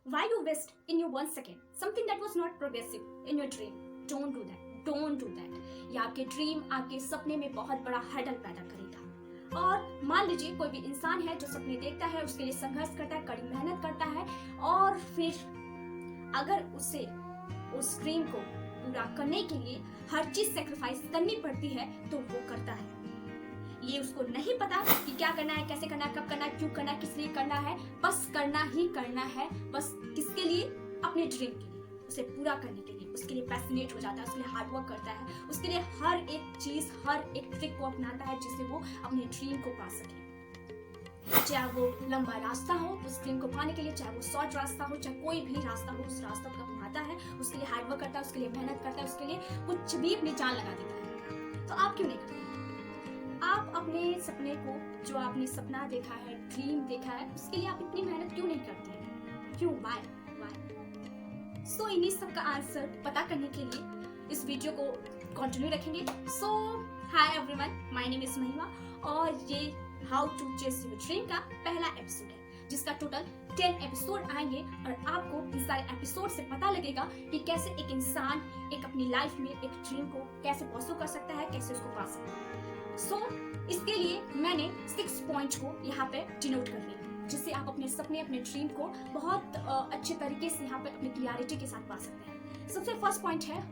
Why you waste in your 1 second something that was not progressive in your dream? Don't do that. Don't do that. ये आपके dream, आपके सपने में बहुत बड़ा हर्डल पैदा करेगा। और मान लीजिए कोई भी इंसान है जो सपने देखता है, उसके लिए संघर्ष करता है, कड़ी मेहनत करता है, और फिर अगर उसे उस ड्रीम को पूरा करने के लिए हर चीज सेक्रीफाइस करनी पड़ती है तो वो करता है। ये उसको नहीं पता कि क्या करना है, कैसे करना है, कब करना है, क्यों करना है, किस लिए करना है, बस करना ही करना है। बस किसके लिए? अपने ड्रीम के लिए, उसे पूरा करने के लिए, उसके लिए पैशनेट हो जाता है, उसके लिए हार्ड वर्क करता है, उसके लिए हर एक चीज, हर एक ट्रिक को अपनाता है जिससे वो अपने ड्रीम को पा सके। चाहे वो लंबा रास्ता हो उस ड्रीम को पाने के लिए, चाहे वो शॉर्ट रास्ता हो, चाहे कोई भी रास्ता हो, उस रास्ता को अपनाता है, उसके लिए हार्ड वर्क करता है, उसके लिए मेहनत करता है, उसके लिए कुछ भी अपनी जान लगा देता है। तो आप क्यों नहीं करते? आप अपने सपने को, जो आपने सपना देखा है, ड्रीम देखा है, उसके लिए आप इतनी मेहनत क्यों नहीं करते हैं? क्यों? वाई? सो इन्हीं सब का आंसर पता करने के लिए इस वीडियो को कंटिन्यू रखेंगे। So hi everyone, my name is Mahima और ये how to chase your dream का पहला एपिसोड है, जिसका टोटल 10 एपिसोड आएंगे और आपको इन सारे एपिसोड से पता लगेगा कि कैसे एक इंसान एक अपनी लाइफ में एक ड्रीम को कैसे परस्यू कर सकता है, कैसे उसको पा सकता है। सो इसके लिए मैंने 6 पॉइंट को यहाँ पे डिनोट कर लिया, जिससे आप अपने सपने, अपने ड्रीम को बहुत अच्छे तरीके से यहाँ पे अपनी क्लियरिटी के साथ पा सकते हैं। सबसे फर्स्ट पॉइंट है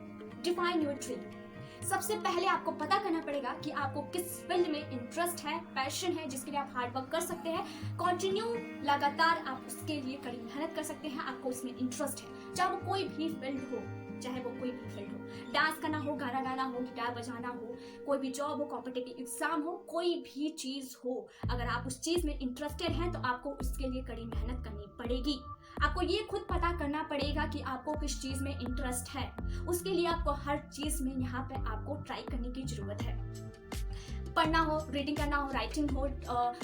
डिफाइन योर ड्रीम। सबसे पहले आपको पता करना पड़ेगा कि आपको किस फील्ड में इंटरेस्ट है, पैशन है, जिसके लिए आप हार्ड वर्क कर सकते हैं, कंटिन्यू लगातार आप उसके लिए कड़ी मेहनत कर सकते हैं, आपको उसमें इंटरेस्ट है, चाहे वो कोई भी फील्ड हो, चाहे वो कोई भी फील्ड हो, डांस करना हो, गाना गाना हो, गिटार बजाना हो, कोई भी जॉब हो, कॉम्पिटिटिव एग्जाम हो, कोई भी चीज हो, अगर आप उस चीज में इंटरेस्टेड हैं तो आपको उसके लिए कड़ी मेहनत करनी पड़ेगी। आपको ये खुद पता करना पड़ेगा कि आपको किस चीज में इंटरेस्ट है, उसके लिए आपको हर चीज में यहाँ पे आपको ट्राई करने की जरूरत है। पढ़ना हो, रीडिंग करना हो, राइटिंग हो,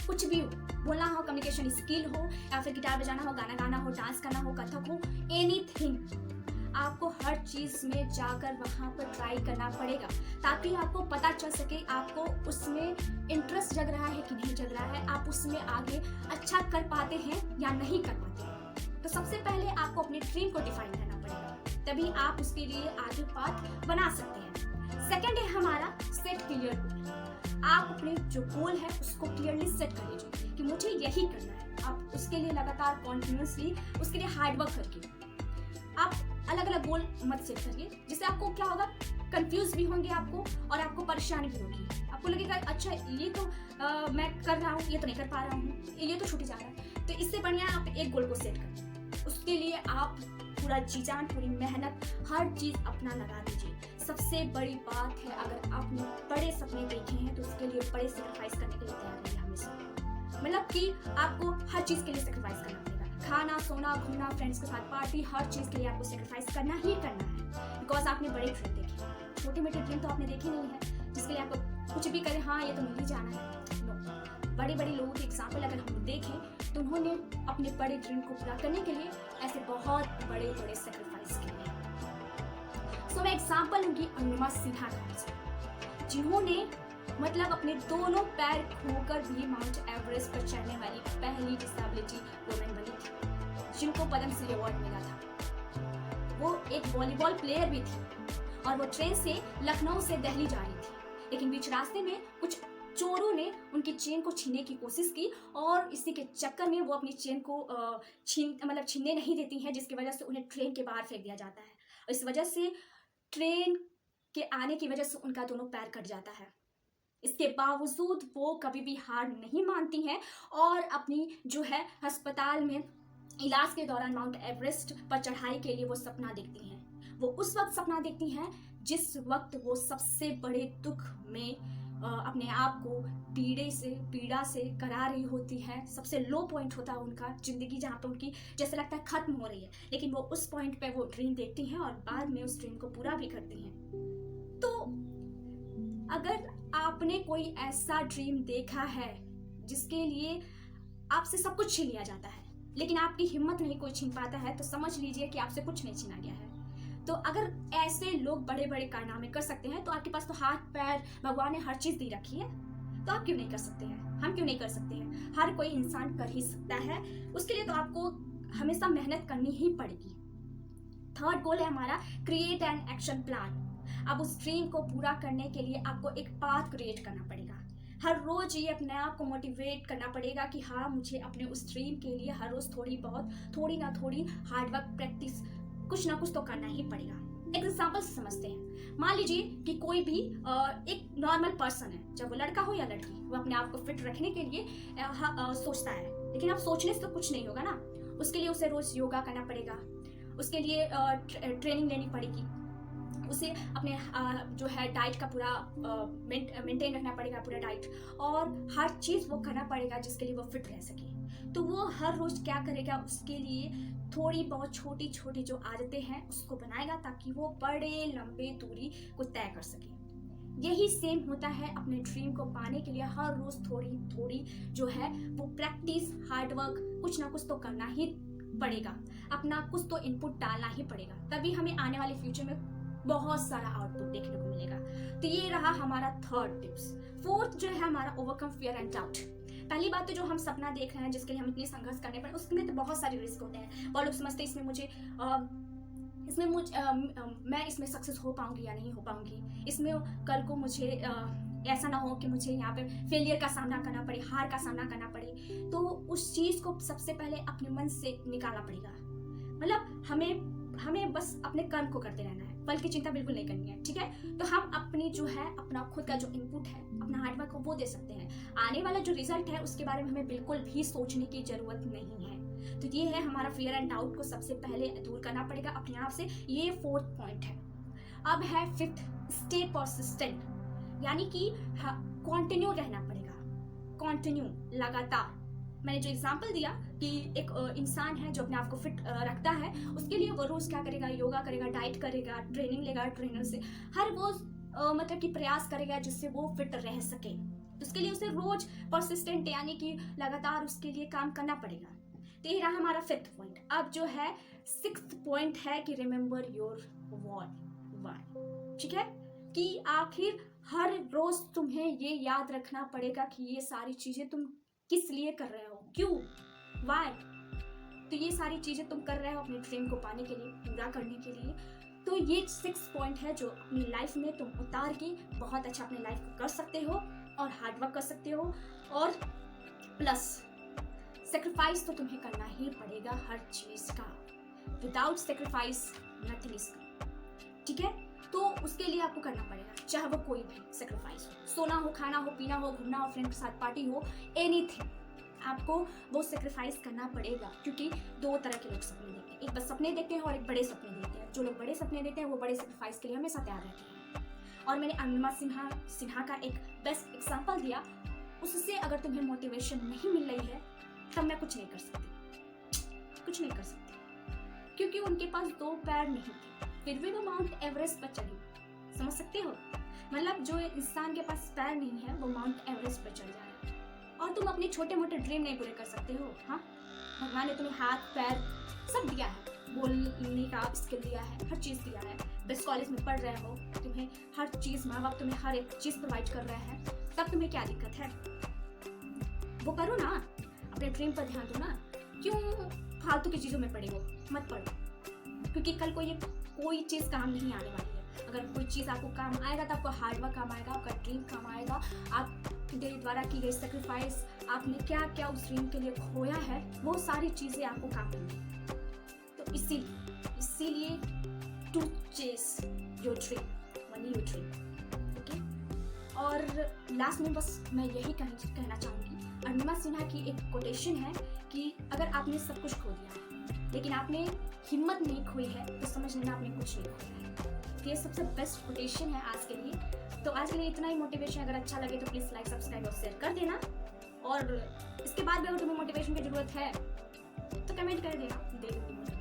कुछ भी हो, बोलना हो, कम्युनिकेशन स्किल हो, या फिर गिटार बजाना हो, गाना गाना हो, डांस करना हो, कथक हो, एनीथिंग, आपको हर चीज में जाकर वहां पर ट्राई करना पड़ेगा ताकि आपको पता चल सके आपको उसमें इंटरेस्ट जग रहा है कि नहीं जग रहा है, आप उसमें आगे अच्छा कर पाते हैं या नहीं कर पाते हैं। तो सबसे पहले आपको अपने ड्रीम को डिफाइन करना पड़ेगा, तभी आप उसके लिए आगे पाथ बना सकते हैं। सेकंड है हमारा सेट क्लियर गोल। आप अपने जो गोल है उसको क्लियरली सेट कर लीजिए कि मुझे यही करना है। आप उसके लिए लगातार कॉन्टिन्यूसली उसके लिए हार्ड वर्क करके आप अलग अलग गोल मत सेट करिए, जिससे आपको क्या होगा, कंफ्यूज भी होंगे आपको और आपको परेशानी भी होगी। आपको लगेगा अच्छा ये तो मैं कर रहा हूँ, ये तो नहीं कर पा रहा हूँ, ये तो छूट जा रहा है। तो इससे बढ़िया आप एक गोल को सेट करें, उसके लिए आप पूरा जी जान, पूरी मेहनत, हर चीज अपना लगा दीजिए। सबसे बड़ी बात है, अगर आपने बड़े सपने देखे हैं तो उसके लिए बड़े सेक्रीफाइस करने के लिए तैयार रहिए हमेशा। मतलब कि आपको हर चीज के लिए सेक्रीफाइस करना पड़ेगा, खाना, सोना, घूमना, फ्रेंड्स के साथ पार्टी, हर चीज के लिए आपको सेक्रीफाइस करना ही करना है, बिकॉज आपने बड़े ड्रीम देखे हैं। छोटे मोटे ड्रीम तो आपने देखे नहीं है जिसके लिए आपको कुछ भी करें, हाँ ये तो मिल ही जाना है। नो, बड़े बड़े लोगों के एग्जाम्पल अगर हम देखें तो उन्होंने अपने बड़े ड्रीम को पूरा करने के लिए ऐसे बहुत बड़े बड़े सेक्रीफाइस किए। सो मैं एग्जाम्पल लूंगी अरुणिमा सिन्हा का, जिन्होंने मतलब अपने दोनों पैर खोकर भी माउंट एवरेस्ट पर चढ़ने वाली पहली डिसेबिलिटी वुमेन बनी थी, जिनको पद्मश्री अवार्ड मिला था। वो एक वॉलीबॉल प्लेयर भी थी और वो ट्रेन से लखनऊ से दिल्ली जा रही थी, लेकिन बीच रास्ते में कुछ चोरों ने उनकी चेन को छीनने की कोशिश की और इसी के चक्कर में वो अपनी चेन को छीनने नहीं देती हैं, जिसकी वजह से उन्हें ट्रेन के बाहर फेंक दिया जाता है। और इस वजह से ट्रेन के आने की वजह से उनका दोनों पैर कट जाता है। इसके बावजूद वो कभी भी हार नहीं मानती हैं और अपनी जो है अस्पताल में इलाज के दौरान माउंट एवरेस्ट पर चढ़ाई के लिए वो सपना देखती हैं। वो उस वक्त सपना देखती हैं जिस वक्त वो सबसे बड़े दुख में अपने आप को पीड़ा से करा रही होती है। सबसे लो पॉइंट होता है उनका जिंदगी, जहाँ पे उनकी जैसे लगता है खत्म हो रही है, लेकिन वो उस पॉइंट पे वो ड्रीम देखती हैं और बाद में उस ड्रीम को पूरा भी करती हैं। तो अगर आपने कोई ऐसा ड्रीम देखा है जिसके लिए आपसे सब कुछ छीन लिया जाता है, लेकिन आपकी हिम्मत नहीं कोई छीन पाता है, तो समझ लीजिए कि आपसे कुछ नहीं छीना गया है। तो अगर ऐसे लोग बड़े बड़े कारनामे कर सकते हैं तो आपके पास तो हाथ पैर भगवान ने हर चीज दी रखी है, तो आप क्यों नहीं कर सकते हैं? हम क्यों नहीं कर सकते हैं? हर कोई इंसान कर ही सकता है। उसके लिए तो आपको हमेशा मेहनत करनी ही पड़ेगी। थर्ड गोल है हमारा क्रिएट एन एक्शन प्लान। अब उस ड्रीम को पूरा करने के लिए आपको एक पाथ क्रिएट करना पड़ेगा। हर रोज ये अपने आप को मोटिवेट करना पड़ेगा कि हाँ, मुझे अपने उस ड्रीम के लिए हर रोज थोड़ी ना थोड़ी हार्डवर्क, प्रैक्टिस, कुछ ना कुछ तो करना ही पड़ेगा। एक एग्जाम्पल से समझते हैं। मान लीजिए कि कोई भी एक नॉर्मल पर्सन है, चाहे वो लड़का हो या लड़की, वो अपने आप को फिट रखने के लिए सोचता है, लेकिन अब सोचने से तो कुछ नहीं होगा ना। उसके लिए उसे रोज योगा करना पड़ेगा, उसके लिए ट्रेनिंग लेनी पड़ेगी, उसे अपने जो है डाइट का पूरा मेंटेन रखना पड़ेगा, पूरा डाइट, और हर चीज़ वो करना पड़ेगा जिसके लिए वो फिट रह सके। तो वो हर रोज़ क्या करेगा, उसके लिए थोड़ी बहुत छोटी छोटी जो आदतें हैं उसको बनाएगा ताकि वो बड़े लंबे दूरी को तय कर सके। यही सेम होता है अपने ड्रीम को पाने के लिए। हर रोज़ थोड़ी थोड़ी जो है वो प्रैक्टिस, हार्डवर्क, कुछ ना कुछ तो करना ही पड़ेगा, अपना कुछ तो इनपुट डालना ही पड़ेगा, तभी हमें आने वाले फ्यूचर में बहुत सारा आउटपुट देखने को मिलेगा। तो ये रहा हमारा थर्ड टिप्स। फोर्थ जो है हमारा ओवरकम फियर एंड डाउट। पहली बात तो जो हम सपना देख रहे हैं, जिसके लिए हम इतनी संघर्ष करने पड़े, उसमें तो बहुत सारे रिस्क होते हैं। बहुत लोग समझते हैं मैं इसमें सक्सेस हो पाऊंगी या नहीं हो पाऊंगी, इसमें कल को मुझे ऐसा ना हो कि मुझे यहाँ पे फेलियर का सामना करना पड़े, हार का सामना करना पड़े। तो उस चीज़ को सबसे पहले अपने मन से निकालना पड़ेगा। मतलब हमें बस अपने कर्म को करते रहना है, फल की चिंता बिल्कुल नहीं करनी है, ठीक है। तो हम अपनी जो है अपना खुद का जो इनपुट है, अपना हार्डवर्क वो दे सकते हैं। आने वाला जो रिजल्ट है उसके बारे में हमें बिल्कुल भी सोचने की जरूरत नहीं है। तो ये है हमारा फियर एंड डाउट को सबसे पहले दूर करना पड़ेगा अपने आप से। ये फोर्थ पॉइंट है। अब है फिफ्थ, स्टे परसिस्टेंट, यानी कि कंटिन्यू रहना पड़ेगा, कंटिन्यू, लगातार। मैंने जो एग्जांपल दिया कि एक इंसान है जो अपने आप को फिट रखता है, उसके लिए वो रोज क्या करेगा, योगा करेगा, डाइट करेगा, ट्रेनिंग लेगा ट्रेनर से, हर रोज मतलब कि प्रयास करेगा जिससे वो फिट रह सके। तो उसके लिए उसे रोज परसिस्टेंट यानी कि लगातार उसके लिए काम करना पड़ेगा। तो ये रहा हमारा फिफ्थ पॉइंट। अब जो है सिक्स्थ पॉइंट है कि रिमेंबर योर व्हाई। ठीक है, कि आखिर हर रोज तुम्हें ये याद रखना पड़ेगा कि ये सारी चीजें तुम किस लिए कर रहे हो, क्यों, वाई। तो ये सारी चीजें तुम कर रहे हो अपने ड्रीम को पाने के लिए, पूरा करने के लिए। तो ये 6 पॉइंट है जो अपनी लाइफ में तुम उतार के बहुत अच्छा अपने लाइफ को कर सकते हो और हार्डवर्क कर सकते हो। और प्लस सेक्रीफाइस तो तुम्हें करना ही पड़ेगा हर चीज का। Without sacrifice nothing is. ठीक है, तो उसके लिए आपको करना पड़ेगा, चाहे वो कोई भी सेक्रीफाइस हो, सोना हो, खाना हो, पीना हो, घूमना हो, फ्रेंड के साथ पार्टी हो, एनीथिंग, आपको वो सेक्रीफाइस करना पड़ेगा। क्योंकि 2 तरह के लोग सपने देखते हैं, एक बस सपने देखते हैं और एक बड़े सपने देखते हैं। जो लोग बड़े सपने देखते हैं वो बड़े सेक्रीफाइस के लिए हमेशा तैयार रहते हैं। और मैंने अरुणिमा सिन्हा का एक बेस्ट एग्जाम्पल दिया, उससे अगर तुम्हें मोटिवेशन नहीं मिल रही है तब मैं कुछ नहीं कर सकती, क्योंकि उनके पास 2 पैर नहीं थे, फिर भी वो माउंट एवरेस्ट पर चढ़ी। समझ सकते हो, मतलब जो इंसान के पास पैर नहीं है वो माउंट एवरेस्ट पर चढ़ जाए। और तुम अपने छोटे मोटे ड्रीम नहीं पूरे कर सकते हो। हाँ, भगवान ने तुम्हें हाथ पैर सब दिया है, बोलने का स्किल दिया है, हर चीज़ दिया है। बेस्ट कॉलेज में पढ़ रहे हो, तुम्हें हर चीज़, माँ बाप तुम्हें हर एक चीज़ प्रोवाइड कर रहे हैं, तब तुम्हें क्या दिक्कत है। वो करो ना, अपने ड्रीम पर ध्यान दो ना, क्यों फालतू की चीज़ों में पड़े हो, मत पढ़ो। क्योंकि कल को ये कोई चीज़ काम नहीं आने वाली है। अगर कोई चीज़ आपको काम आएगा तो आपको हार्डवर्क काम आएगा, आपका ड्रीम काम आएगा, आपके द्वारा की गई सेक्रीफाइस, आपने क्या क्या उस ड्रीम के लिए खोया है, वो सारी चीज़ें आपको काम आएंगी। तो इसीलिए to chase your dream, only your dream. Okay, और लास्ट में बस मैं यही कहना चाहूँगी, अरुणिमा सिन्हा की एक कोटेशन है कि अगर आपने सब कुछ खो दिया है लेकिन आपने हिम्मत नहीं खोई है तो समझ लेना आपने कुछ नहीं खोया है। तो ये सबसे बेस्ट कोटेशन है आज के लिए। तो आज के लिए इतना ही मोटिवेशन। अगर अच्छा लगे तो प्लीज़ लाइक, सब्सक्राइब और शेयर कर देना। और इसके बाद भी अगर तुम्हें मोटिवेशन की ज़रूरत है तो कमेंट कर देना, दे दूँगी।